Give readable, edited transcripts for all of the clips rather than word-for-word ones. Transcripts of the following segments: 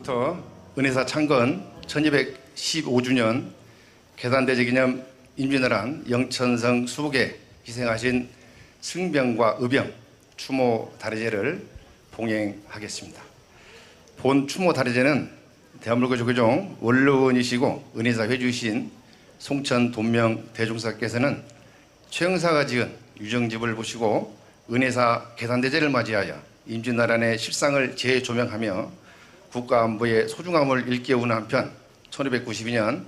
지금부터 은혜사 창건 1215주년 계산대제 기념 임진왜란 영천성 수복에 희생하신 승병과 의병 추모 다례제를 봉행하겠습니다. 본 추모 다례제는 대한민국 조계종 원로원이시고 은혜사 회주이신 송천 돈명 대종사께서는 최영사가 지은 유정집을 보시고 은혜사 계산대제를 맞이하여 임진왜란의 실상을 재조명하며 국가안보의 소중함을 일깨우는 한편 1592년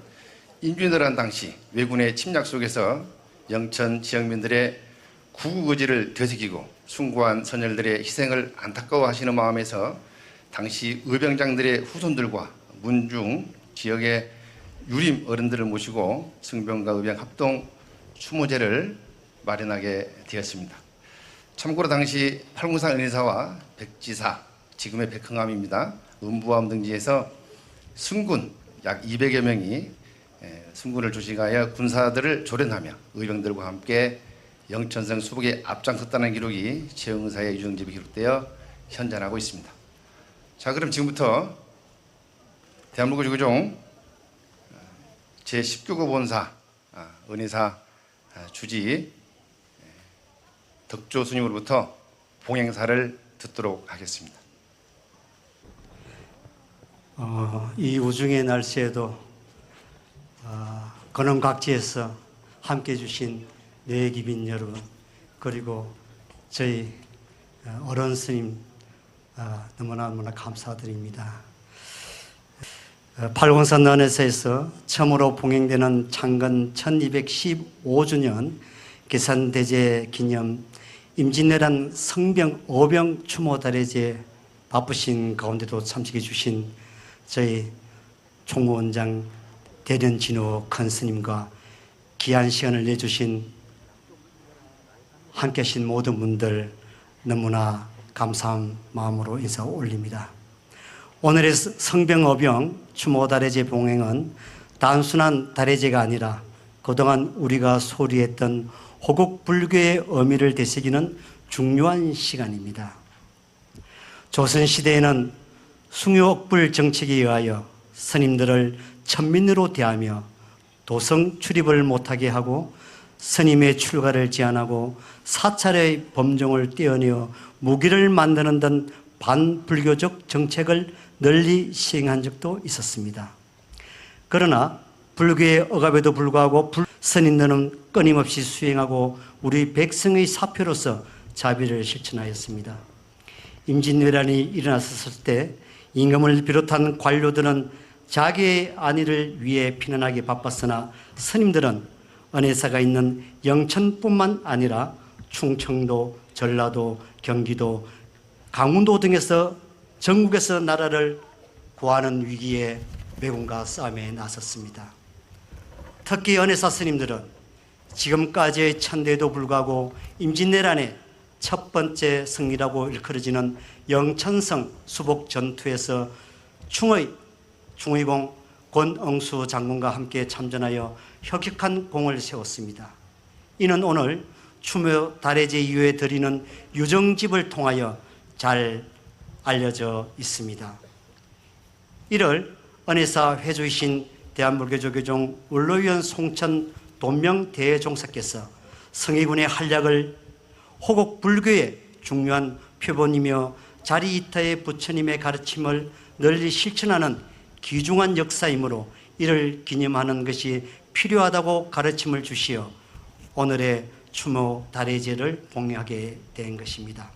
임진왜란 당시 왜군의 침략 속에서 영천 지역민들의 구국의지를 되새기고 숭고한 선열들의 희생을 안타까워하시는 마음에서 당시 의병장들의 후손들과 문중 지역의 유림 어른들을 모시고 승병과 의병 합동 추모제를 마련하게 되었습니다. 참고로 당시 팔공산 은혜사와 백지사, 지금의 백흥암입니다. 음부암 등지에서 승군 약 200여 명이 승군을 조직하여 군사들을 조련하며 의병들과 함께 영천성 수복에 앞장섰다는 기록이 최영사의 유정집에 기록되어 현존하고 있습니다. 자, 그럼 지금부터 대한민국 조계종 제19급 본사 은혜사 주지 덕조 스님으로부터 봉행사를 듣도록 하겠습니다. 이 우중의 날씨에도 근원각지에서 함께해 주신 내기빈 여러분, 그리고 저희 어른 스님 너무나 감사드립니다. 팔공산 은혜사에서 처음으로 봉행되는 창건 1215주년 계산대제 기념 임진왜란 성병 어병 추모 다례제 바쁘신 가운데도 참석해 주신 저희 총무원장 대련진호 큰 스님과 귀한 시간을 내주신 함께 하신 모든 분들 너무나 감사한 마음으로 인사 올립니다. 오늘의 성병 어병 추모 다례제 봉행은 단순한 다례제가 아니라 그동안 우리가 소리했던 호국 불교의 의미를 되새기는 중요한 시간입니다. 조선시대에는 숭유옥불 정책에 의하여 스님들을 천민으로 대하며 도성 출입을 못하게 하고 스님의 출가를 제한하고 사찰의 범종을 떼어내어 무기를 만드는 등 반불교적 정책을 널리 시행한 적도 있었습니다. 그러나 불교의 억압에도 불구하고 스님들은 끊임없이 수행하고 우리 백성의 사표로서 자비를 실천하였습니다. 임진왜란이 일어났을 때 임금을 비롯한 관료들은 자기의 안위를 위해 피난하기 바빴으나 스님들은 은혜사가 있는 영천뿐만 아니라 충청도, 전라도, 경기도, 강원도 등에서 전국에서 나라를 구하는 위기에 왜군과 싸움에 나섰습니다. 특히 은혜사 스님들은 지금까지의 천대에도 불구하고 임진왜란의 첫 번째 승리라고 일컬어지는 영천성 수복 전투에서 충의공 권응수 장군과 함께 참전하여 혁혁한 공을 세웠습니다. 이는 오늘 추모 다례제 이후에 드리는 유정집을 통하여 잘 알려져 있습니다. 이를 은혜사 회주이신 대한불교조계종 원로위원 송천 돈명 대종사께서 성의군의 한략을 호국 불교의 중요한 표본이며 자리이타의 부처님의 가르침을 널리 실천하는 귀중한 역사이므로 이를 기념하는 것이 필요하다고 가르침을 주시어 오늘의 추모 다례제를 봉행하게 된 것입니다.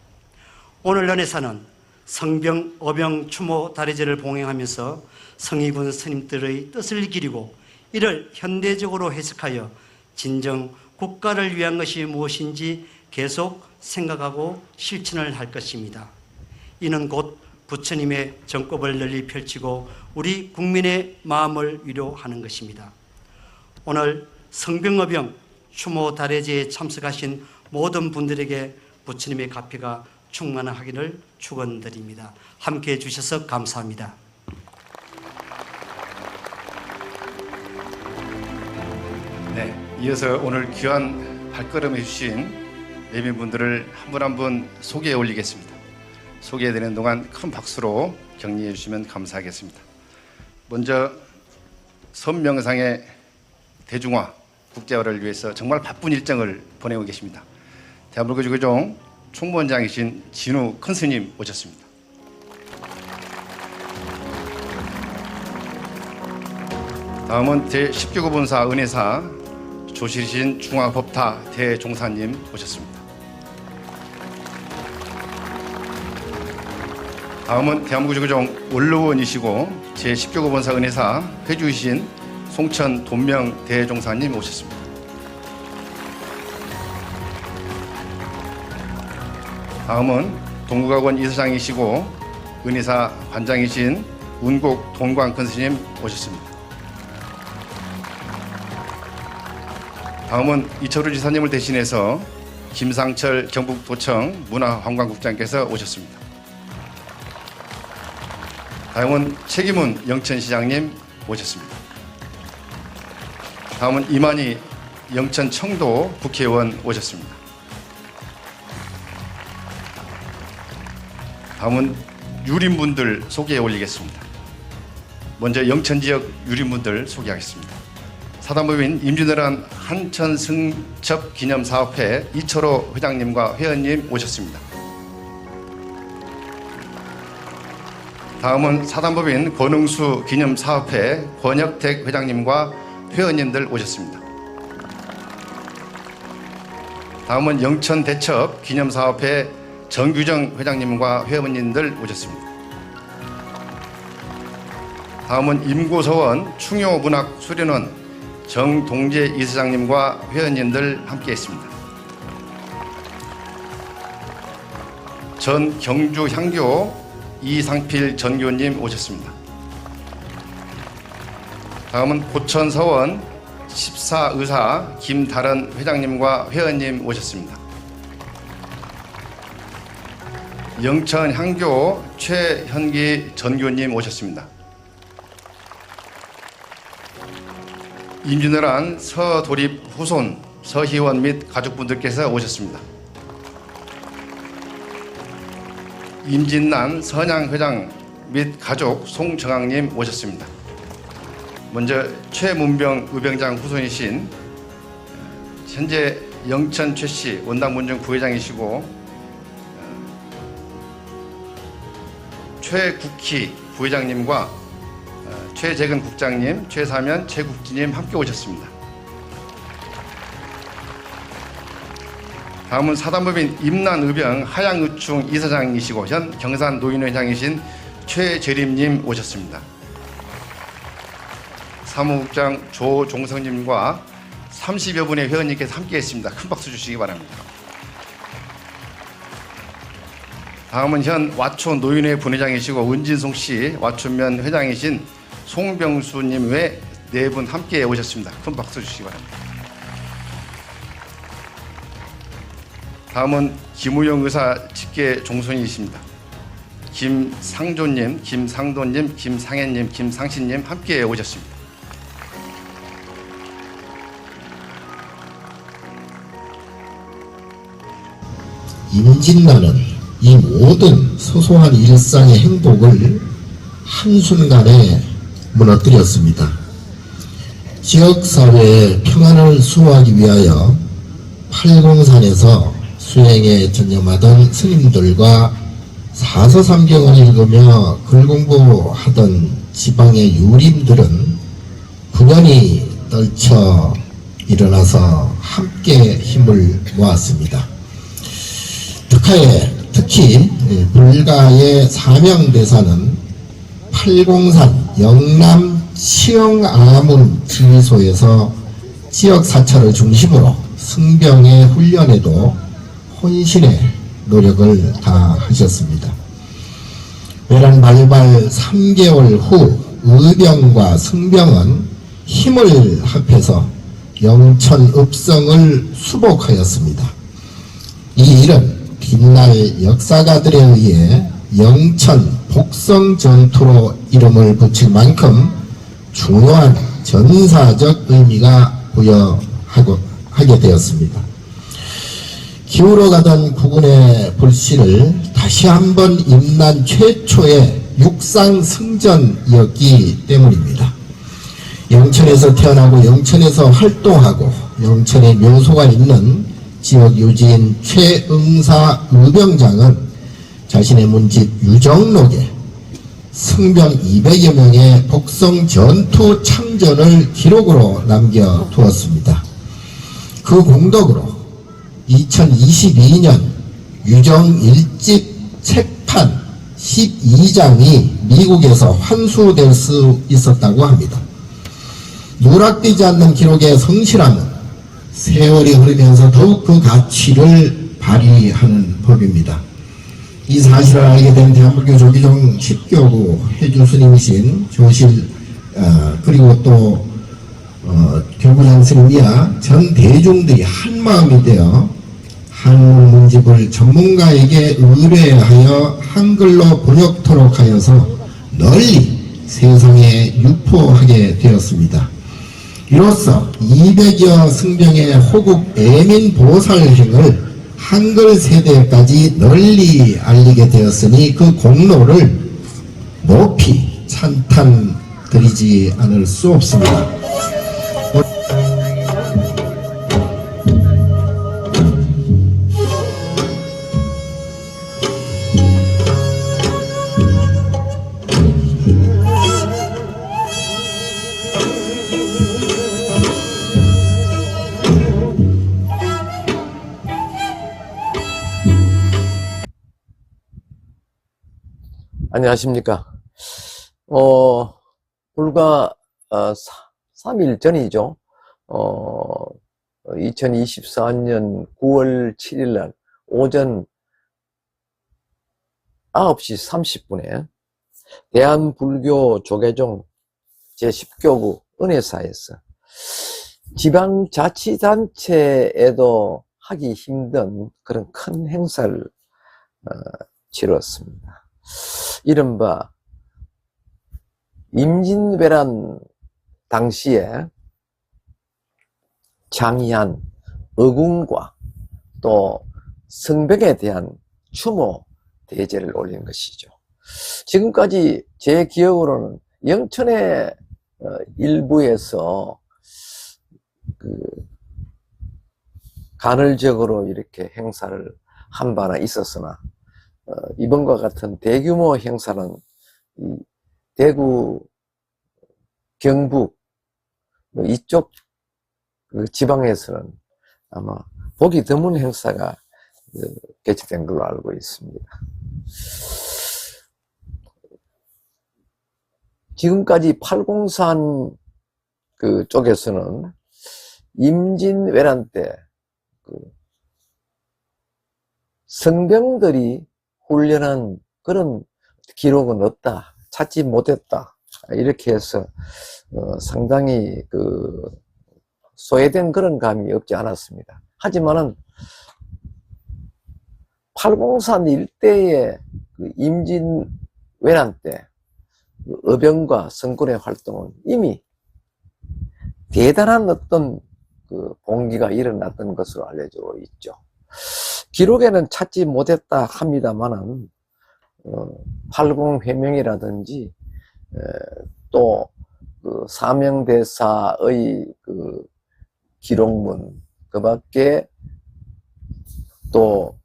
오늘 은혜사는 성병 어병 추모 다례제를 봉행하면서 성의군 스님들의 뜻을 기리고 이를 현대적으로 해석하여 진정 국가를 위한 것이 무엇인지 계속 생각하고 실천을 할 것입니다. 이는 곧 부처님의 정법을 널리 펼치고 우리 국민의 마음을 위로하는 것입니다. 오늘 성병어병 추모 다례제에 참석하신 모든 분들에게 부처님의 가피가 충만하기를 축원드립니다. 함께해 주셔서 감사합니다. 네, 이어서 오늘 귀한 발걸음 해주신 내빈분들을 한 분 한 분 소개해 올리겠습니다. 소개해드리는 동안 큰 박수로 격려해 주시면 감사하겠습니다. 먼저 선명상의 대중화, 국제화를 위해서 정말 바쁜 일정을 보내고 계십니다. 대한민국 교종 총무원장이신 진우 큰 스님 오셨습니다. 다음은 제19구 본사 은혜사 조실이신 중화법타 대종사님 오셨습니다. 다음은 대한민국 교종 원로원이시고 제19구 본사 은혜사 회주이신 송천 돈명 대종사님 오셨습니다. 다음은 동국학원 이사장이시고 은혜사 관장이신 운곡 동광 큰 스님 오셨습니다. 다음은 이철우 지사님을 대신해서 김상철 경북도청 문화관광국장께서 오셨습니다. 다음은 최기문 영천시장님 오셨습니다. 다음은 이만희 영천청도 국회의원 오셨습니다. 다음은 유림분들 소개해 올리겠습니다. 먼저 영천지역 유림분들 소개하겠습니다. 사단법인 임진왜란 한천승첩기념사업회 이철호 회장님과 회원님 오셨습니다. 다음은 사단법인 권흥수 기념사업회 권혁택 회장님과 회원님들 오셨습니다. 다음은 영천대첩 기념사업회 정규정 회장님과 회원님들 오셨습니다. 다음은 임고서원 충효문학수련원 정동재 이사장님과 회원님들 함께했습니다. 전 경주향교 이상필 전교님 오셨습니다. 다음은 고천서원 14의사 김다른 회장님과 회원님 오셨습니다. 영천향교 최현기 전교님 오셨습니다. 임진왜란 서도립 후손 서희원 및 가족분들께서 오셨습니다. 임진난 선양회장 및 가족 송정학님 오셨습니다. 먼저 최문병 의병장 후손이신 현재 영천 최씨 원당문중 부회장이시고 최국희 부회장님과 최재근 국장님, 최사면, 최국진님 함께 오셨습니다. 다음은 사단법인 임난의병 하양의충 이사장이시고 현 경산 노인회장이신 최재림님 오셨습니다. 사무국장 조종성님과 30여 분의 회원님께서 함께했습니다. 큰 박수 주시기 바랍니다. 다음은 현 와촌 노인회 분회장이시고 은진송씨 와촌면 회장이신 송병수님 외 4분 함께 오셨습니다. 큰 박수 주시기 바랍니다. 다음은 김우영 의사 직계 종손이십니다. 김상조님, 김상도님, 김상혜님, 김상신님 함께 오셨습니다. 임진란은 이 모든 소소한 일상의 행복을 한순간에 무너뜨렸습니다. 지역사회의 평안을 수호하기 위하여 팔공산에서 수행에 전념하던 스님들과 사서삼경을 읽으며 글공부하던 지방의 유림들은 부연히 떨쳐 일어나서 함께 힘을 모았습니다. 특히 불가의 사명대사는 팔공산 영남 치영아문 지휘소에서 지역 사찰을 중심으로 승병의 훈련에도 혼신의 노력을 다하셨습니다. 외란 발발 3개월 후 의병과 승병은 힘을 합해서 영천읍성을 수복하였습니다. 이 일은 뒷날 역사가들에 의해 영천 복성 전투로 이름을 붙일 만큼 중요한 전사적 의미가 부여하게 되었습니다. 기울어가던 국군의 불씨를 다시 한번 임난 최초의 육상 승전이었기 때문입니다. 영천에서 태어나고 영천에서 활동하고 영천에 묘소가 있는 지역 유지인 최응사 의병장은 자신의 문집 유정록에 승병 200여 명의 복성 전투 참전을 기록으로 남겨두었습니다. 그 공덕으로 2022년 유정 1집 책판 12장이 미국에서 환수될 수 있었다고 합니다. 누락되지 않는 기록의 성실함은 세월이 흐르면서 더욱 그 가치를 발휘하는 법입니다. 이 사실을 알게 된 대한불교 조기종 10교구 해주 스님이신 조실 그리고 또 교구장 스님이야 전 대중들이 한마음이 되어 한글 문집을 전문가에게 의뢰하여 한글로 번역토록 하여서 널리 세상에 유포하게 되었습니다. 이로써 200여 승병의 호국 애민 보살행을 한글 세대까지 널리 알리게 되었으니 그 공로를 높이 찬탄드리지 않을 수 없습니다. 안녕하십니까. 불과 3일 전이죠. 2024년 9월 7일 날 오전 9시 30분에 대한불교 조계종 제10교구 은혜사에서 지방자치단체에도 하기 힘든 그런 큰 행사를 치렀습니다. 이른바 임진왜란 당시에 장이한 어군과 또 성벽에 대한 추모 대제를 올린 것이죠. 지금까지 제 기억으로는 영천의 일부에서 간헐적으로 이렇게 행사를 한 바나 있었으나 이번과 같은 대규모 행사는 대구, 경북 이쪽 지방에서는 아마 보기 드문 행사가 개최된 걸로 알고 있습니다. 지금까지 팔공산 쪽에서는 임진왜란 때 성병들이 훈련한 그런 기록은 없다, 찾지 못했다, 이렇게 해서 상당히 소외된 그런 감이 없지 않았습니다. 하지만은 팔공산 일대의 임진왜란 때 의병과 성군의 활동은 이미 대단한 어떤 봉기가 일어났던 것으로 알려져 있죠. 기록에는 찾지 못했다 합니다만은 팔공회명이라든지 또 사명대사의 기록문, 그 밖에 또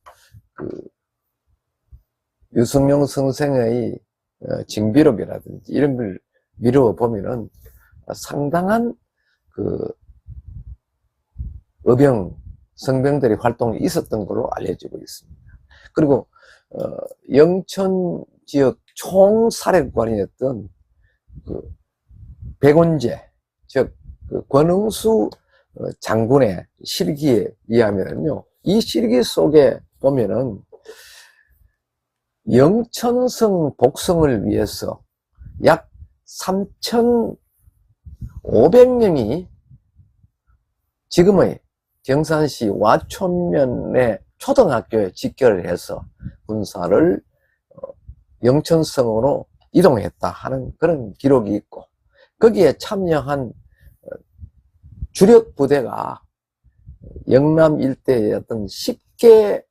유승용 선생의 징비록이라든지 이런 걸 미루어 보면은 상당한 의병, 성병들의 활동이 있었던 걸로 알려지고 있습니다. 그리고 영천 지역 총사령관이었던 백운제, 즉 권응수 장군의 실기에 의하면요, 이 실기 속에 보면은 영천성 복성을 위해서 약 3,500명이 지금의 경산시 와촌면의 초등학교에 직결을 해서 군사를 영천성으로 이동했다 하는 그런 기록이 있고, 거기에 참여한 주력 부대가 영남 일대의 어떤 10개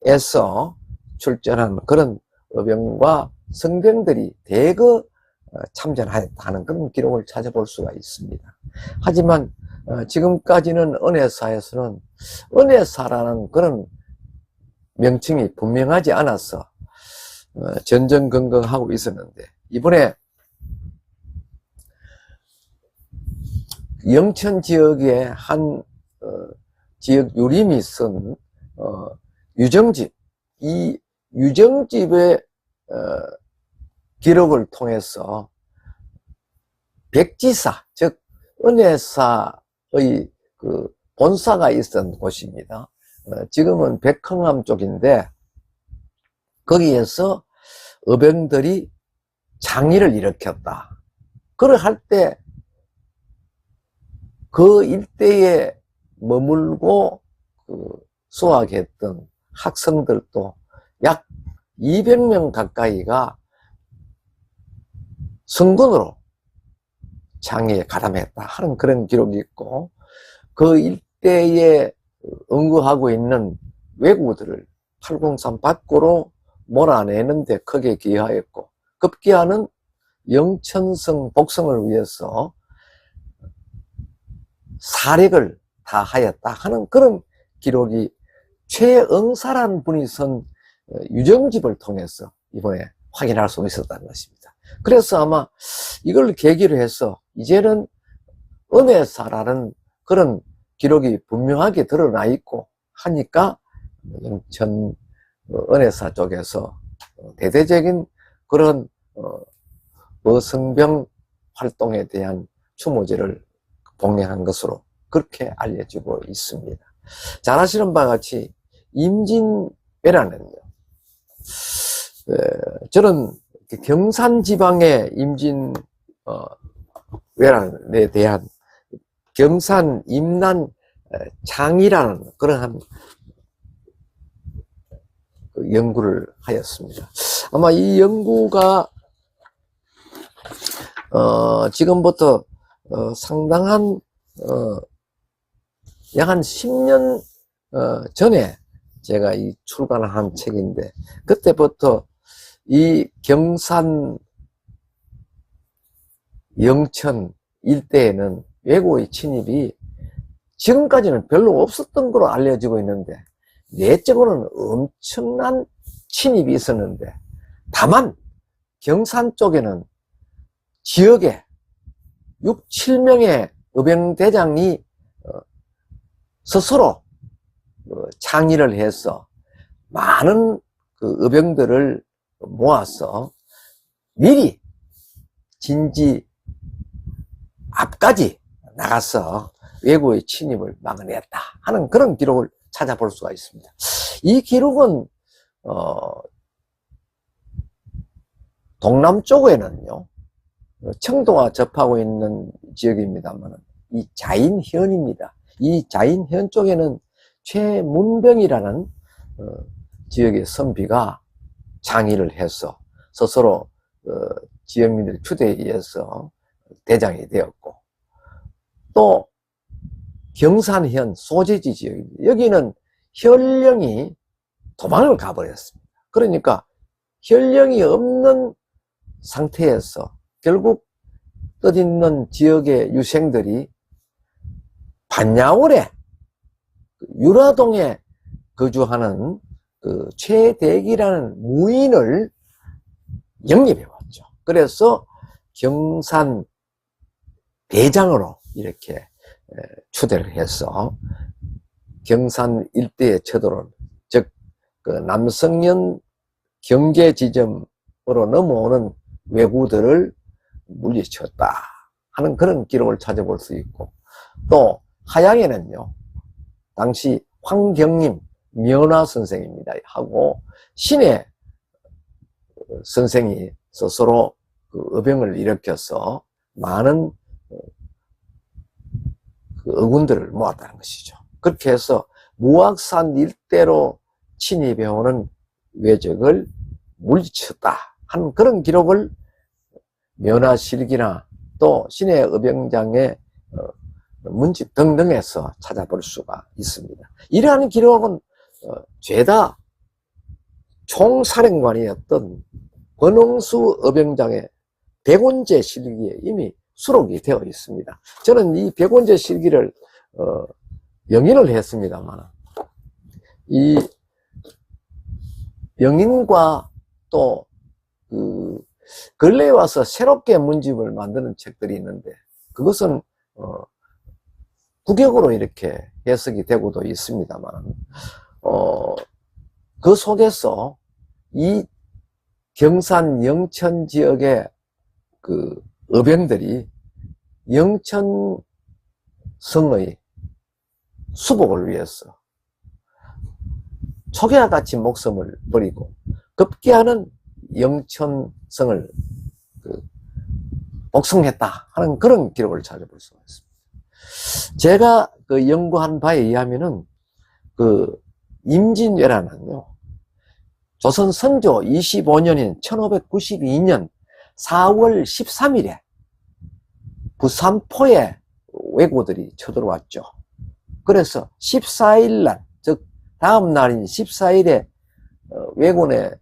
현에서 출전한 그런 의병과 성병들이 대거 참전하였다는 그런 기록을 찾아볼 수가 있습니다. 하지만 지금까지는 은혜사에서는 은혜사라는 그런 명칭이 분명하지 않아서 전전긍긍하고 있었는데, 이번에 영천 지역에 한 지역 유림이 쓴 유정집, 이 유정집의 기록을 통해서 백지사, 즉 은혜사의 그 본사가 있었던 곳입니다. 지금은 백흥암 쪽인데, 거기에서 의병들이 장의를 일으켰다. 그럴 때 그 일대에 머물고 수학했던 학생들도 약 200명 가까이가 성군으로 장의에 가담했다 하는 그런 기록이 있고, 그 일대에 응구하고 있는 왜구들을 803 밖으로 몰아내는데 크게 기여하였고, 급기야는 영천성 복성을 위해서 사력을 다하였다 하는 그런 기록이 최응사라는 분이 쓴 유정집을 통해서 이번에 확인할 수 있었다는 것입니다. 그래서 아마 이걸 계기로 해서 이제는 은혜사라는 그런 기록이 분명하게 드러나 있고 하니까 영천 은혜사 쪽에서 대대적인 그런 어성병 활동에 대한 추모제를 봉행한 것으로 그렇게 알려지고 있습니다. 잘 아시는 바와 같이 임진왜란은요, 저는 경산 지방의 임진왜란에 대한 경산 임난 장이라는 그러한 연구를 하였습니다. 아마 이 연구가 지금부터 상당한 약 한 10년 전에 제가 이 출간한 책인데, 그때부터 이 경산 영천 일대에는 외국의 침입이 지금까지는 별로 없었던 걸로 알려지고 있는데, 내적으로는 엄청난 침입이 있었는데, 다만 경산 쪽에는 지역에 6, 7명의 의병대장이 스스로 창의를 해서 많은 그 의병들을 모아서 미리 진지 앞까지 나가서 외국의 침입을 막아냈다 하는 그런 기록을 찾아볼 수가 있습니다. 이 기록은 동남쪽에는요, 청도와 접하고 있는 지역입니다만 이 자인현입니다. 이 자인현 쪽에는 최문병이라는 지역의 선비가 장의를 해서 스스로 지역민들 추대에 의해서 대장이 되었고, 또 경산현 소재지 지역입니다. 여기는 현령이 도망을 가버렸습니다. 그러니까 현령이 없는 상태에서 결국 뜻있는 지역의 유생들이 반야월에 유라동에 거주하는 그 최대기라는 무인을 영입해 왔죠. 그래서 경산 대장으로 이렇게 추대를 해서 경산 일대에 쳐들어온, 즉 그 남성연 경계 지점으로 넘어오는 왜구들을 물리쳤다 하는 그런 기록을 찾아볼 수 있고, 또 하양에는요, 당시 황경림 면화 선생입니다 하고 신의 선생이 스스로 그 의병을 일으켜서 많은 그 의군들을 모았다는 것이죠. 그렇게 해서 무악산 일대로 침입해오는 왜적을 물리쳤다 하는 그런 기록을 면화실기나 또 신의 의병장의 문집 등등에서 찾아볼 수가 있습니다. 이러한 기록은 죄다 총사령관이었던 권홍수 의병장의 백원제 실기에 이미 수록이 되어 있습니다. 저는 이 백원제 실기를 영인을 했습니다만, 이 영인과 또 근래에 와서 새롭게 문집을 만드는 책들이 있는데, 그것은 국역으로 이렇게 해석이 되고도 있습니다만, 그 속에서 이 경산 영천 지역의 그 의병들이 영천성의 수복을 위해서 초계와 같이 목숨을 버리고 급기야는 영천성을 복숭했다 하는 그런 기록을 찾아볼 수가 있습니다. 제가 그 연구한 바에 의하면은 그 임진왜란은요, 조선 선조 25년인 1592년 4월 13일에 부산포에 왜구들이 쳐들어왔죠. 그래서 14일날, 즉 다음 날인 14일에 왜군의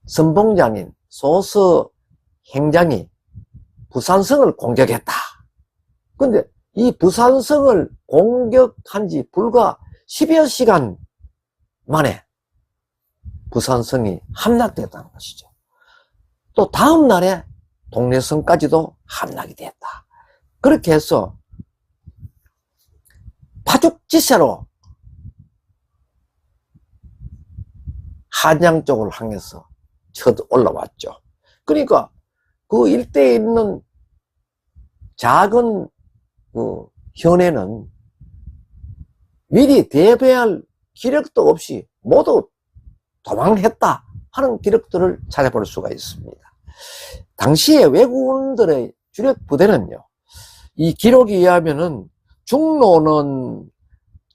선봉장인 소서 행장이 부산성을 공격했다. 근데 이 부산성을 공격한 지 불과 10여 시간 만에 부산성이 함락됐다는 것이죠. 또 다음 날에 동래성까지도 함락이 됐다. 그렇게 해서 파죽지세로 한양 쪽을 향해서 쳐 올라왔죠. 그러니까 그 일대에 있는 작은 그 현에는 미리 대비할 기력도 없이 모두 도망했다 하는 기록들을 찾아볼 수가 있습니다. 당시에 왜군들의 주력 부대는요, 이 기록에 의하면은 중로는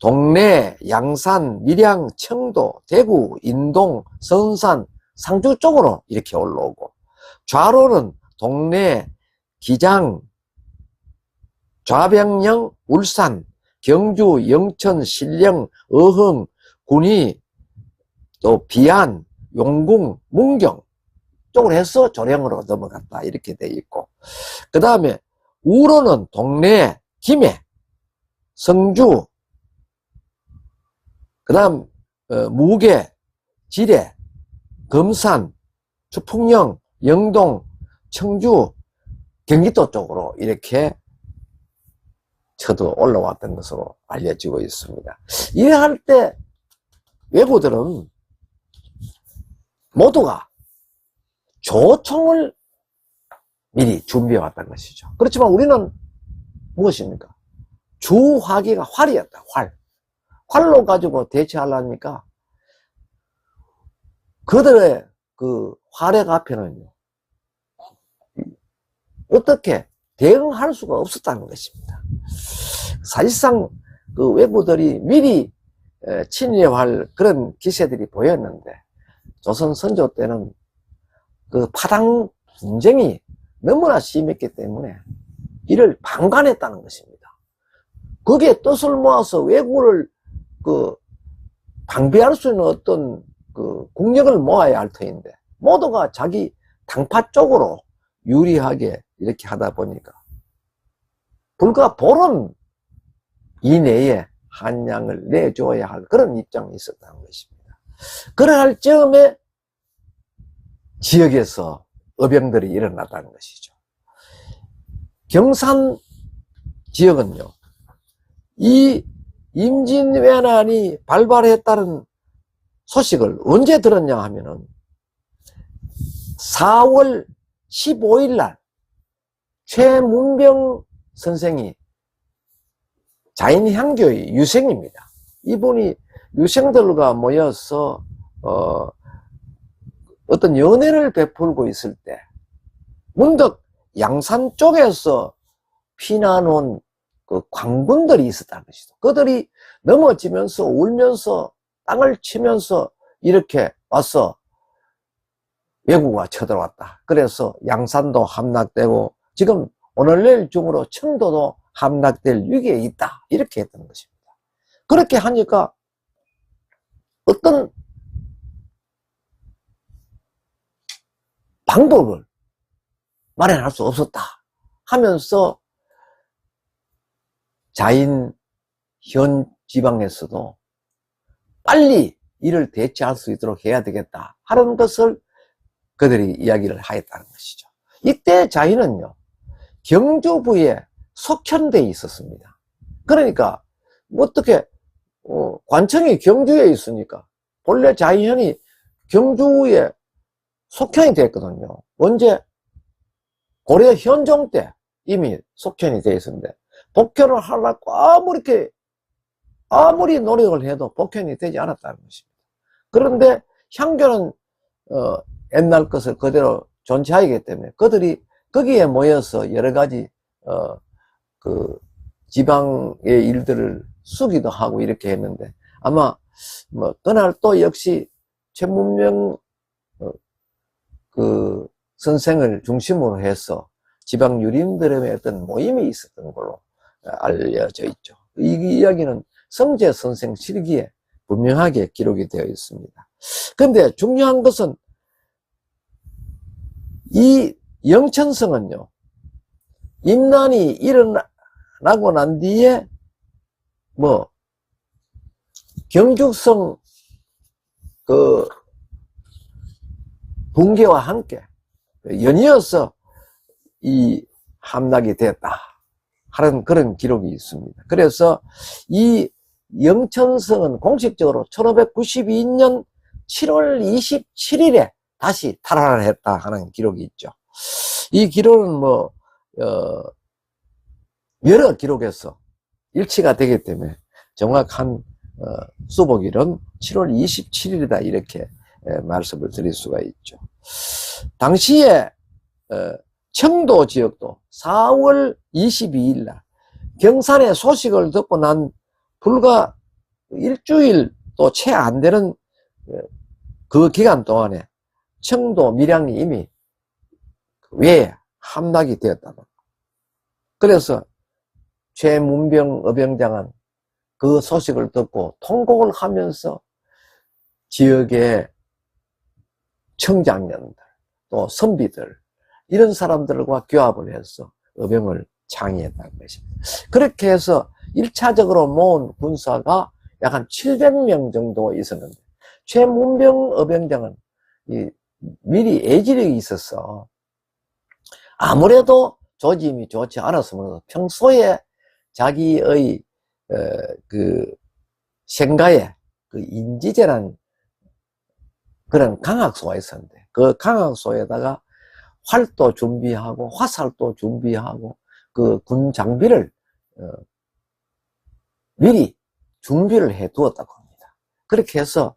동래, 양산, 밀양, 청도, 대구, 인동, 선산, 상주 쪽으로 이렇게 올라오고, 좌로는 동래, 기장, 좌병령, 울산, 경주, 영천, 신령, 어흥, 군위, 또 비안, 용궁, 문경 쪽으로 해서 조령으로 넘어갔다 이렇게 돼 있고, 그 다음에 우로는 동래, 김해, 성주, 그 다음 무계, 지뢰, 금산, 추풍령, 영동, 청주, 경기도 쪽으로 이렇게 쳐도 올라왔던 것으로 알려지고 있습니다. 이래 할 때 왜구들은 모두가 조총을 미리 준비해 왔던 것이죠. 그렇지만 우리는 무엇입니까? 주화기가 활이었다. 활로 가지고 대처하려니까 그들의 그 활약 앞에는요, 어떻게 대응할 수가 없었다는 것입니다. 사실상 그 왜구들이 미리 침략할 그런 기세들이 보였는데, 조선 선조 때는 그 파당 분쟁이 너무나 심했기 때문에 이를 방관했다는 것입니다. 거기에 뜻을 모아서 왜구를 그 방비할 수 있는 어떤 그 국력을 모아야 할 터인데, 모두가 자기 당파 쪽으로 유리하게 이렇게 하다 보니까 불과 보름 이내에 한양을 내줘야 할 그런 입장이 있었다는 것입니다. 그러할 할 즈음에 지역에서 의병들이 일어났다는 것이죠. 경산 지역은요, 이 임진왜란이 발발했다는 소식을 언제 들었냐 하면은 4월 15일 날 최문병 선생이 자인향교의 유생입니다. 이분이 유생들과 모여서 어떤 연회를 베풀고 있을 때 문득 양산 쪽에서 피난 온 그 광군들이 있었다는 것이죠. 그들이 넘어지면서 울면서 땅을 치면서 이렇게 와서 왜구가 쳐들어왔다. 그래서 양산도 함락되고 지금 오늘 내일 중으로 청도도 함락될 위기에 있다. 이렇게 했던 것입니다. 그렇게 하니까 어떤 방법을 마련할 수 없었다 하면서 자인 현 지방에서도 빨리 이를 대체할 수 있도록 해야 되겠다 하는 것을 그들이 이야기를 하였다는 것이죠. 이때 자인은요, 경주부에 속현되어 있었습니다. 그러니까 어떻게 관청이 경주에 있으니까 본래 자인현이 경주에 속현이 됐거든요. 언제? 고려 현종 때 이미 속현이 되어 있었는데 복현을 하려고 아무리 노력을 해도 복현이 되지 않았다는 것입니다. 그런데 향교는 옛날 것을 그대로 존재하기 때문에 그들이 거기에 모여서 여러 가지 그 지방의 일들을 쓰기도 하고 이렇게 했는데 아마 뭐 그날 또 역시 최문명 그 선생을 중심으로 해서 지방 유림들의 어떤 모임이 있었던 걸로 알려져 있죠. 이 이야기는 성제 선생 실기에 분명하게 기록이 되어 있습니다. 그런데 중요한 것은 이 영천성은요, 임난이 일어나고 난 뒤에 뭐 경죽성 그 붕괴와 함께 연이어서 이 함락이 되었다 하는 그런 기록이 있습니다. 그래서 이 영천성은 공식적으로 1592년 7월 27일에 다시 탈환을 했다 하는 기록이 있죠. 이 기록은 뭐 여러 기록에서 일치가 되기 때문에 정확한 수복일은 7월 27일이다 이렇게 말씀을 드릴 수가 있죠. 당시에 청도 지역도 4월 22일 날 경산의 소식을 듣고 난 불과 일주일도 채 안 되는 그 기간 동안에 청도 밀양이 이미 외에 함락이 되었다. 그래서 최문병 어병장은 그 소식을 듣고 통곡을 하면서 지역의 청장년들 또 선비들 이런 사람들과 교합을 해서 어병을 창의했다는 것입니다. 그렇게 해서 1차적으로 모은 군사가 약 한 700명 정도 있었는데 최문병 어병장은 미리 애지력이 있어서 아무래도 조짐이 좋지 않았으므로 평소에 자기의 그 생가에 그 인지제란 그런 강학소가 있었는데 그 강학소에다가 활도 준비하고 화살도 준비하고 그 군 장비를 미리 준비를 해 두었다고 합니다. 그렇게 해서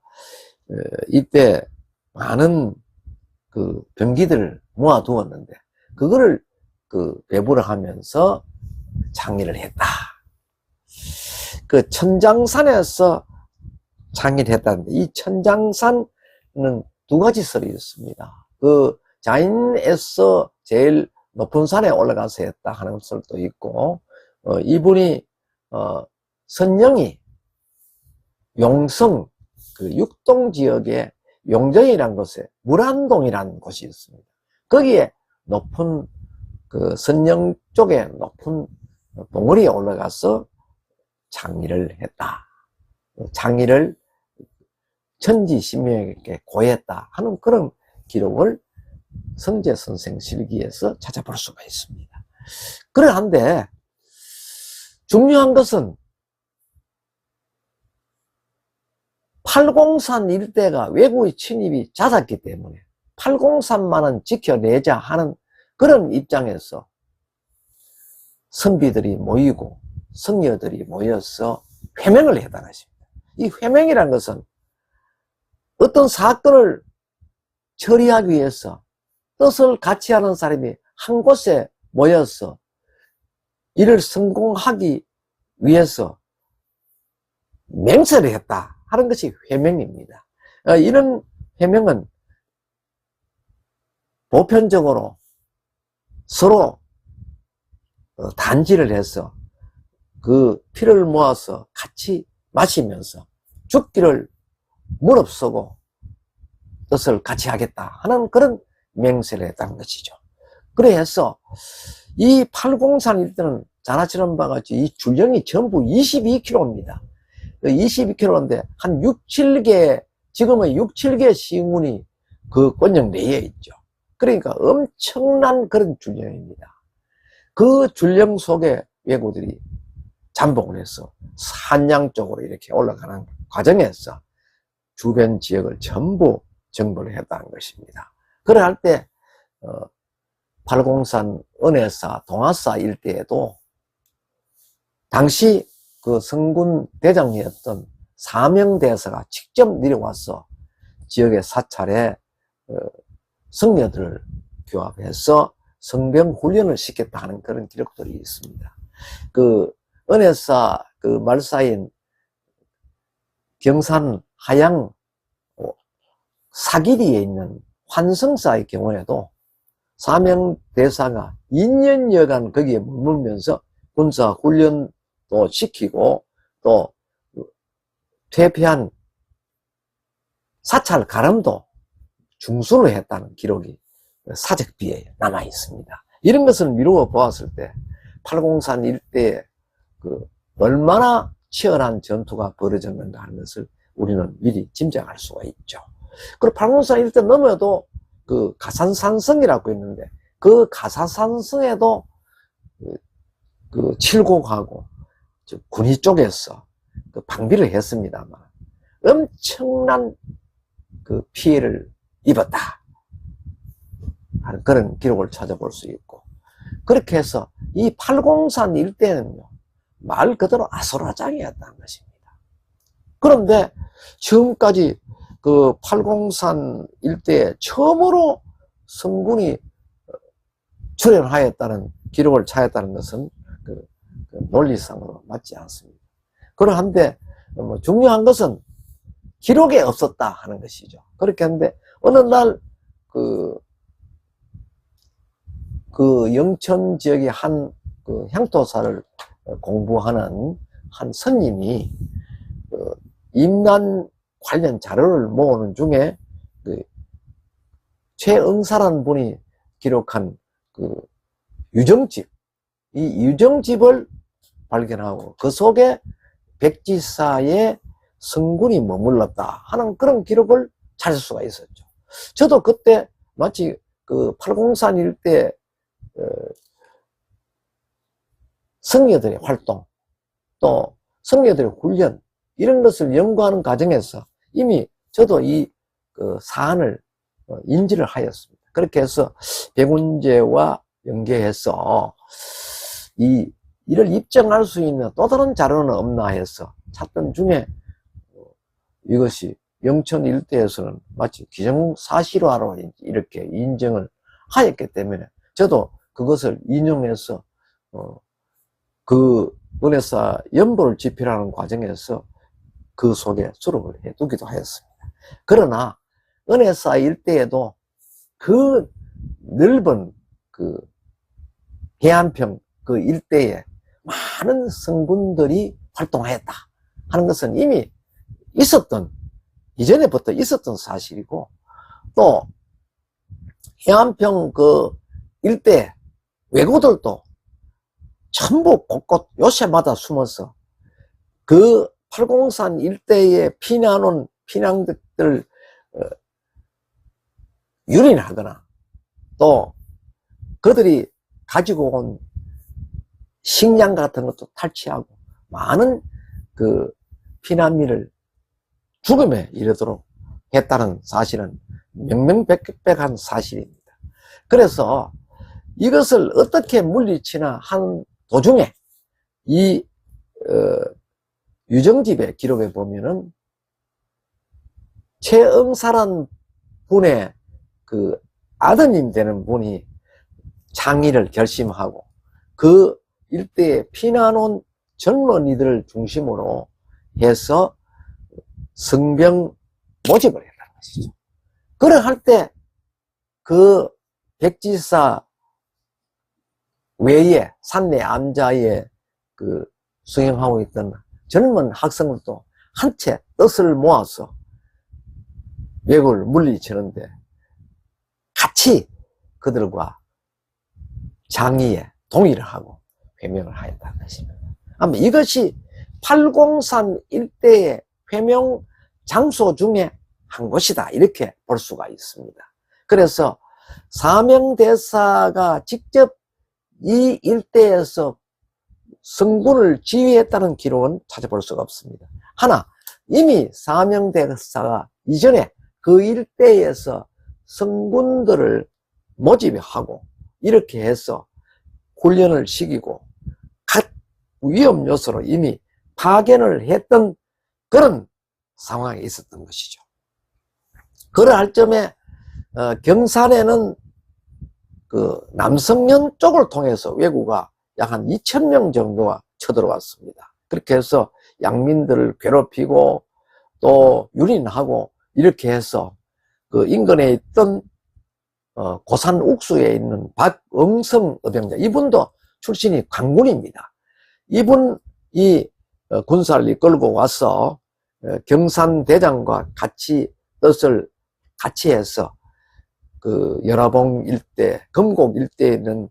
이때 많은 그 병기들을 모아 두었는데 그거를 그 배부를 하면서 창의를 했다. 그 천장산에서 창의를 했다는데 이 천장산은 두 가지 설이 있습니다. 그 자인에서 제일 높은 산에 올라가서 했다 하는 설도 있고 이분이 선영이 용성 그 육동 지역에 용정이라는 곳에 물안동이라는 곳이 있습니다. 거기에 높은 그 선영 쪽에 높은 봉우리에 올라가서 창의를 했다. 창의를 천지신명에게 고했다 하는 그런 기록을 성제 선생 실기에서 찾아볼 수가 있습니다. 그러한데 중요한 것은 팔공산 일대가 외국의 침입이 잦았기 때문에 팔공산만은 지켜내자 하는 그런 입장에서 선비들이 모이고 성녀들이 모여서 회명을 했다는 것입니다. 이 회명이라는 것은 어떤 사건을 처리하기 위해서 뜻을 같이 하는 사람이 한 곳에 모여서 이를 성공하기 위해서 맹세를 했다 하는 것이 회명입니다. 이런 회명은 보편적으로 서로 단지를 해서 그 피를 모아서 같이 마시면서 죽기를 무릅쓰고 뜻을 같이 하겠다 하는 그런 맹세를 했다는 것이죠. 그래서 이 팔공산 일대는 자나치는 바와 같이 이 줄령이 전부 22km입니다. 22km인데 한 6, 7개, 지금은 6, 7개 시군이 그 권역 내에 있죠. 그러니까 엄청난 그런 줄령입니다. 그 줄령 속에 왜구들이 잠복을 해서 산양 쪽으로 이렇게 올라가는 과정에서 주변 지역을 전부 정벌을 했다는 것입니다. 그럴 때 팔공산, 은혜사, 동화사 일대에도 당시 그 성군 대장이었던 사명대사가 직접 내려와서 지역의 사찰에 성녀들을 교합해서 성병 훈련을 시켰다는 그런 기록들이 있습니다. 그 은혜사 그 말사인 경산 하양 사기리에 있는 환성사의 경우에도 사명대사가 2년여간 거기에 머물면서 군사 훈련도 시키고 또 퇴폐한 사찰 가름도 중수를 했다는 기록이 사적비에 남아 있습니다. 이런 것을 미루어 보았을 때 팔공산 일대에 그 얼마나 치열한 전투가 벌어졌는가 하는 것을 우리는 미리 짐작할 수가 있죠. 그리고 팔공산 일대 넘어도 그 가산산성이라고 있는데 그 가산산성에도 그 칠곡하고 군위 쪽에서 그 방비를 했습니다만 엄청난 그 피해를 입었다 하는 그런 기록을 찾아볼 수 있고, 그렇게 해서 이 팔공산 일대는요 말 그대로 아수라장이었다는 것입니다. 그런데 지금까지 그 팔공산 일대에 처음으로 성군이 출현하였다는 기록을 찾았다는 것은 그 논리상으로 맞지 않습니다. 그러한데 뭐 중요한 것은 기록에 없었다 하는 것이죠. 그렇게 하는데 어느 날 그 영천 지역의 한 그 향토사를 공부하는 한 선님이 임난 관련 자료를 모으는 중에 그 최응사라는 분이 기록한 그 유정집, 이 유정집을 발견하고 그 속에 백지사의 성군이 머물렀다 하는 그런 기록을 찾을 수가 있었죠. 저도 그때 마치 그 팔공산 일대 성녀들의 활동, 또 성녀들의 훈련, 이런 것을 연구하는 과정에서 이미 저도 이 그 사안을 인지를 하였습니다. 그렇게 해서 백운제와 연계해서 이를 입증할 수 있는 또 다른 자료는 없나 해서 찾던 중에 이것이 영천 일대에서는 마치 기정사실화로 이렇게 인정을 하였기 때문에 저도 그것을 인용해서 그 은혜사 연보를 집필하는 과정에서 그 속에 수록을 해두기도 하였습니다. 그러나 은혜사 일대에도 그 넓은 그 해안평 그 일대에 많은 성군들이 활동하였다 하는 것은 이미 이전에부터 있었던 사실이고, 또 해안평 그 일대 왜구들도 전부 곳곳 요새마다 숨어서 그 팔공산 일대에 피난온 피난객들 유린하거나 또 그들이 가지고 온 식량 같은 것도 탈취하고 많은 그 피난민을 죽음에 이르도록 했다는 사실은 명명백백한 사실입니다. 그래서 이것을 어떻게 물리치나 한 도중에 이 유정집의 기록에 보면은 최응사란 분의 그 아드님 되는 분이 창의를 결심하고 그 일대에 피난 온 젊은이들을 중심으로 해서 성병 모집을 했다는 것이죠. 그럴 때 그 백지사 외에 산내 암자에 그 수행하고 있던 젊은 학생들도 한 채 뜻을 모아서 왜구를 물리치는데 같이 그들과 장의에 동의를 하고 회명을 하였다는 것입니다. 아마 이것이 803 일대의 회명 장소 중에 한 곳이다, 이렇게 볼 수가 있습니다. 그래서 사명대사가 직접 이 일대에서 성군을 지휘했다는 기록은 찾아볼 수가 없습니다. 하나, 이미 사명대사가 이전에 그 일대에서 성군들을 모집하고 이렇게 해서 훈련을 시키고 각 위험 요소로 이미 파견을 했던 그런 상황에 있었던 것이죠. 그러할 점에 경산에는 그 남성련 쪽을 통해서 왜구가 약 한 2,000명 정도가 쳐들어왔습니다. 그렇게 해서 양민들을 괴롭히고 또 유린하고 이렇게 해서 그 인근에 있던 고산 옥수에 있는 박응성 의병장, 이분도 출신이 관군입니다. 이분이 군사를 이끌고 와서 경산대장과 같이 뜻을 같이 해서 그 연화봉 일대, 금곡 일대에 있는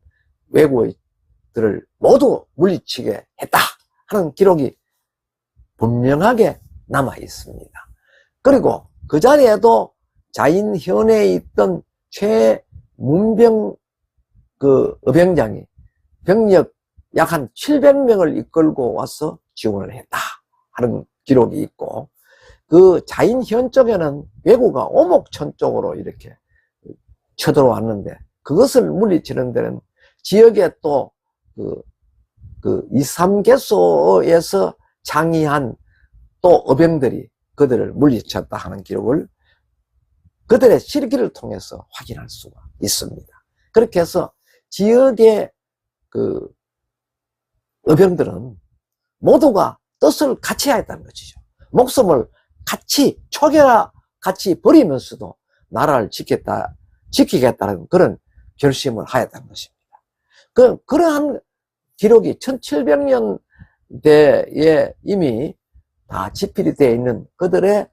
왜구들을 모두 물리치게 했다 하는 기록이 분명하게 남아 있습니다. 그리고 그 자리에도 자인현에 있던 최문병 그 의병장이 병력 약 한 700명을 이끌고 와서 지원을 했다 하는 기록이 있고, 그 자인현 쪽에는 왜구가 오목천 쪽으로 이렇게 쳐들어왔는데 그것을 물리치는 데는 지역에 또 그 2, 3개소에서 장의한 또 의병들이 그들을 물리쳤다 하는 기록을 그들의 실기를 통해서 확인할 수가 있습니다. 그렇게 해서 지역의 그 의병들은 모두가 뜻을 같이 하였다는 것이죠. 목숨을 같이 초계와 같이 버리면서도 나라를 지키겠다는 그런 결심을 하였다는 것입니다. 그러한 기록이 1700년대에 이미 다 집필이 되어 있는 그들의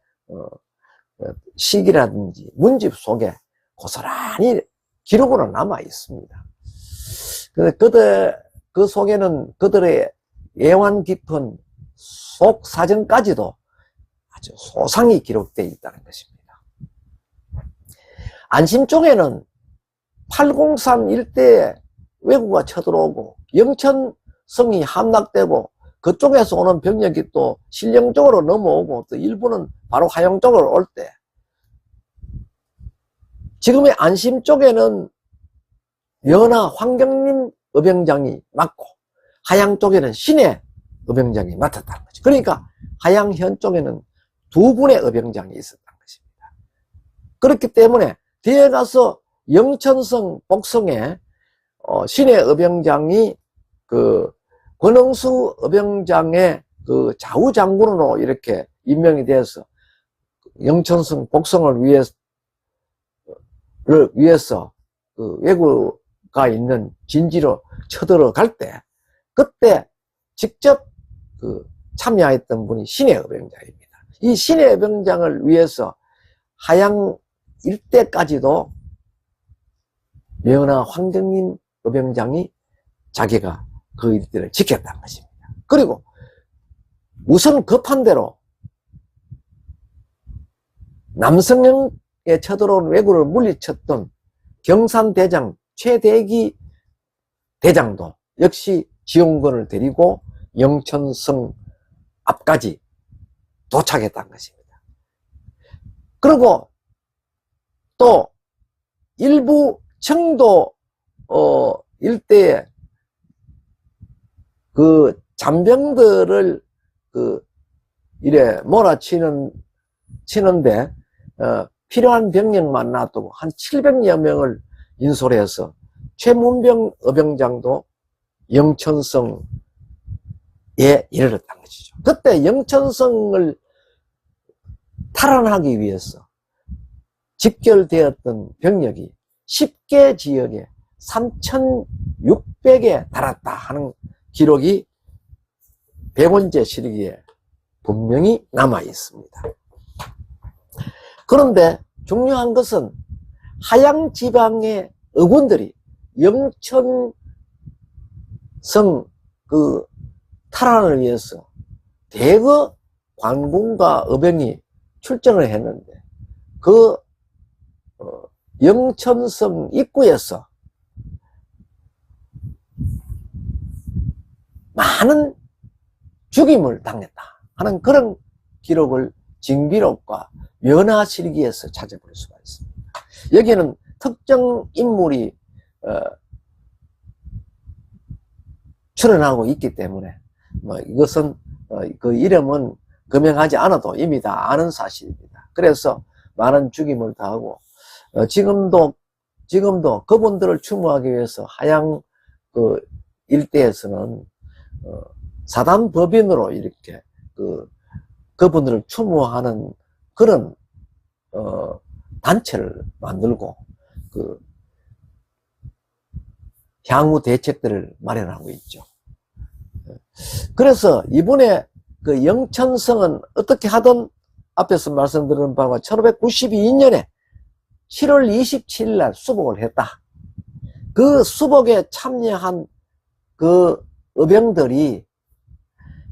시기라든지 문집 속에 고스란히 기록으로 남아 있습니다. 그 속에는 그들의 애환 깊은 속 사정까지도 아주 소상히 기록되어 있다는 것입니다. 안심 쪽에는 803 일대에 왜구가 쳐들어오고 영천성이 함락되고 그쪽에서 오는 병력이 또 신령 쪽으로 넘어오고 또 일부는 바로 하영 쪽으로 올 때, 지금의 안심 쪽에는 연하 황경림 의병장이 맡고 하양 쪽에는 신해 의병장이 맡았다는 거죠. 그러니까 하양현 쪽에는 두 분의 의병장이 있었다는 것입니다. 그렇기 때문에 뒤에 가서 영천성 복성에 신해 의병장이 그 권흥수 의병장의 그 좌우장군으로 이렇게 임명이 되어서 영천성 복성을 위해서 그 왜구가 있는 진지로 쳐들어갈 때, 그때 직접 그 참여했던 분이 신해 의병장입니다. 이 신해 의병장을 위해서 하양 일대까지도 명나 황경림 의병장이 자기가 그 일대를 지켰다는 것입니다. 그리고 우선 급한 대로 남성령에 쳐들어온 왜구를 물리쳤던 경산대장 최대기 대장도 역시 지원군을 데리고 영천성 앞까지 도착했다는 것입니다. 그리고 또 일부 청도 일대에 그 잔병들을 이래 몰아치는데 필요한 병력만 놔두고 한 700여 명을 인솔 해서 최문병 의병장도 영천성에 이르렀다는 것이죠. 그때 영천성을 탈환하기 위해서 집결되었던 병력이 10개 지역에 3,600에 달았다 하는 기록이 백원제 실기에 분명히 남아 있습니다. 그런데 중요한 것은 하양 지방의 어군들이 영천성 그 탈환을 위해서 대거 관군과 의병이 출정을 했는데 그 영천성 입구에서 많은 죽임을 당했다 하는 그런 기록을 징비록과 연화실기에서 찾아볼 수가 있습니다. 여기에는 특정 인물이 출연하고 있기 때문에 뭐 이것은 그 이름은 금명하지 않아도 이미 다 아는 사실입니다. 그래서 많은 죽임을 당하고 지금도 그분들을 추모하기 위해서 하양 그 일대에서는 사단 법인으로 이렇게 그분들을 추모하는 그런 단체를 만들고 향후 대책들을 마련하고 있죠. 그래서 이번에 그 영천성은 어떻게 하든 앞에서 말씀드린 바와 1592년에 7월 27일 날 수복을 했다. 그 수복에 참여한 그 의병들이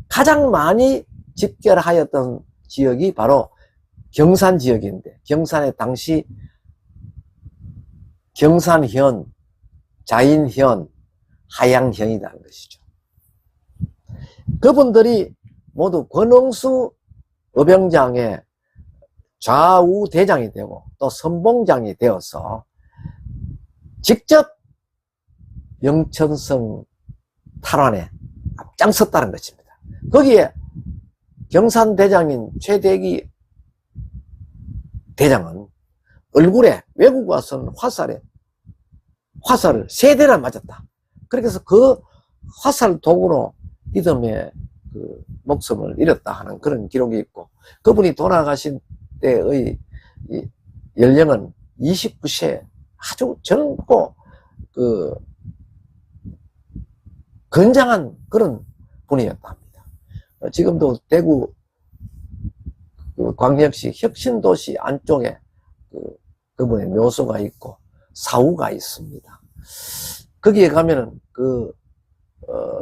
가장 많이 집결하였던 지역이 바로 경산 지역인데, 경산에 당시 경산현, 자인현, 하양현이라는 것이죠. 그분들이 모두 권흥수 의병장의 좌우 대장이 되고 또 선봉장이 되어서 직접 영천성 탈환에 앞장섰다는 것입니다. 거기에 경산대장인 최대기 대장은 얼굴에 외국 와서는 화살을 3대나 맞았다. 그래서 그 화살 도구로 이듬해 그 목숨을 잃었다 하는 그런 기록이 있고, 그분이 돌아가신 때의 연령은 29세, 아주 젊고 건장한 그런 분이었다 합니다. 지금도 대구 광역시 혁신도시 안쪽에 그분의 묘소가 있고 사후가 있습니다. 거기에 가면은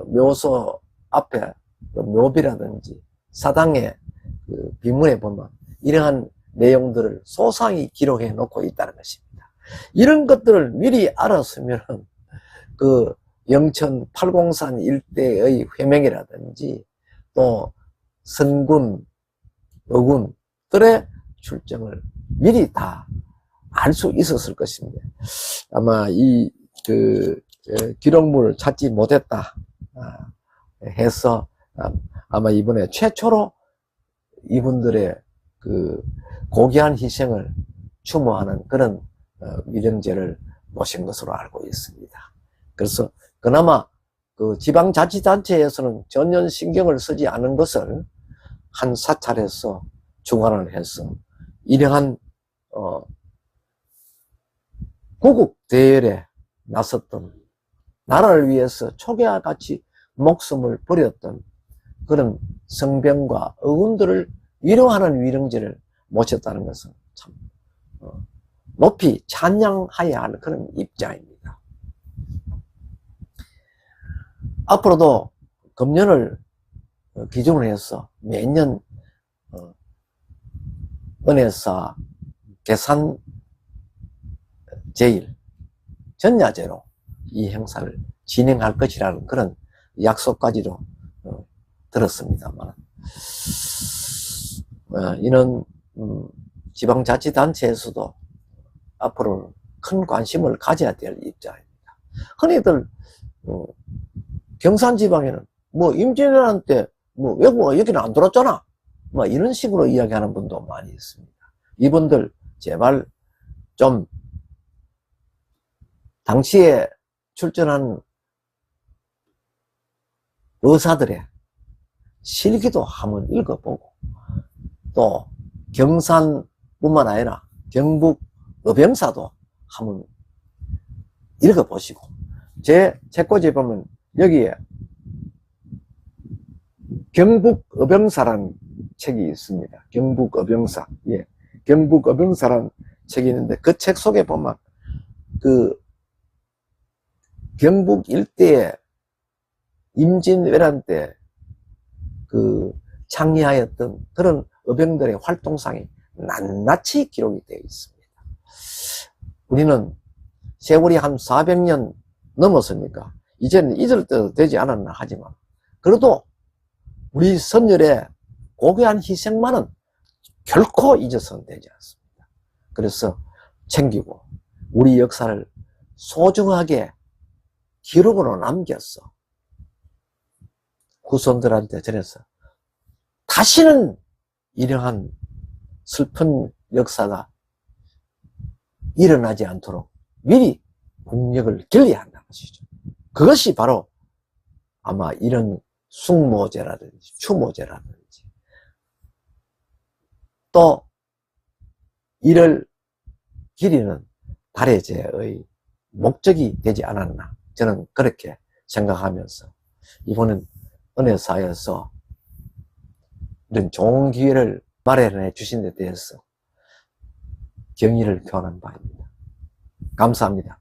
묘소 앞에 묘비라든지 사당의 비문에 보면 이러한 내용들을 소상히 기록해 놓고 있다는 것입니다. 이런 것들을 미리 알았으면 영천 팔공산 일대의 회명이라든지 또 선군, 어군들의 출정을 미리 다 알 수 있었을 것입니다. 아마 기록물을 찾지 못했다 해서 아마 이번에 최초로 이분들의 고귀한 희생을 추모하는 그런 위령제를 모신 것으로 알고 있습니다. 그래서 그나마 지방자치단체에서는 전혀 신경을 쓰지 않은 것을 한 사찰에서 주관을 해서 이러한 구국대열에 나섰던, 나라를 위해서 초계와 같이 목숨을 버렸던 그런 성병과 어군들을 위로하는 위령제를 모셨다는 것은 참 높이 찬양해야 할 그런 입장입니다. 앞으로도 금년을 기준으로 해서 매년 은혜사 계산 제일 전야제로 이 행사를 진행할 것이라는 그런 약속까지도 들었습니다만, 이는 지방자치단체에서도 앞으로 큰 관심을 가져야 될 입장입니다. 흔히들 경산지방에는 임진왜란 외국어가 여기는 안 들어왔잖아, 이런 식으로 이야기하는 분도 많이 있습니다. 이분들 제발 좀 당시에 출전한 의사들의 실기도 한번 읽어보고, 또 경산뿐만 아니라 경북 의병사도 한번 읽어보시고, 제 책꽂이에 보면 여기에 경북 의병사라는 책이 있습니다. 경북 의병사. 예. 경북 의병사라는 책이 있는데 그 책 속에 보면 그 경북 일대에 임진왜란 때 그 창리하였던 그런 의병들의 활동상이 낱낱이 기록이 되어 있습니다. 우리는 세월이 한 400년 넘었으니까 이제는 잊을 때도 되지 않았나 하지만 그래도 우리 선열의 고귀한 희생만은 결코 잊어서는 되지 않습니다. 그래서 챙기고 우리 역사를 소중하게 기록으로 남겼어. 후손들한테 전해서 다시는 이러한 슬픈 역사가 일어나지 않도록 미리 국력을 길러야 한다는 것이죠. 그것이 바로 아마 이런 숙모제라든지 추모제라든지 또 이를 기리는 달해제의 목적이 되지 않았나 저는 그렇게 생각하면서 이번엔 은혜사에서 이런 좋은 기회를 마련해 주신 데 대해서 경의를 표하는 바입니다. 감사합니다.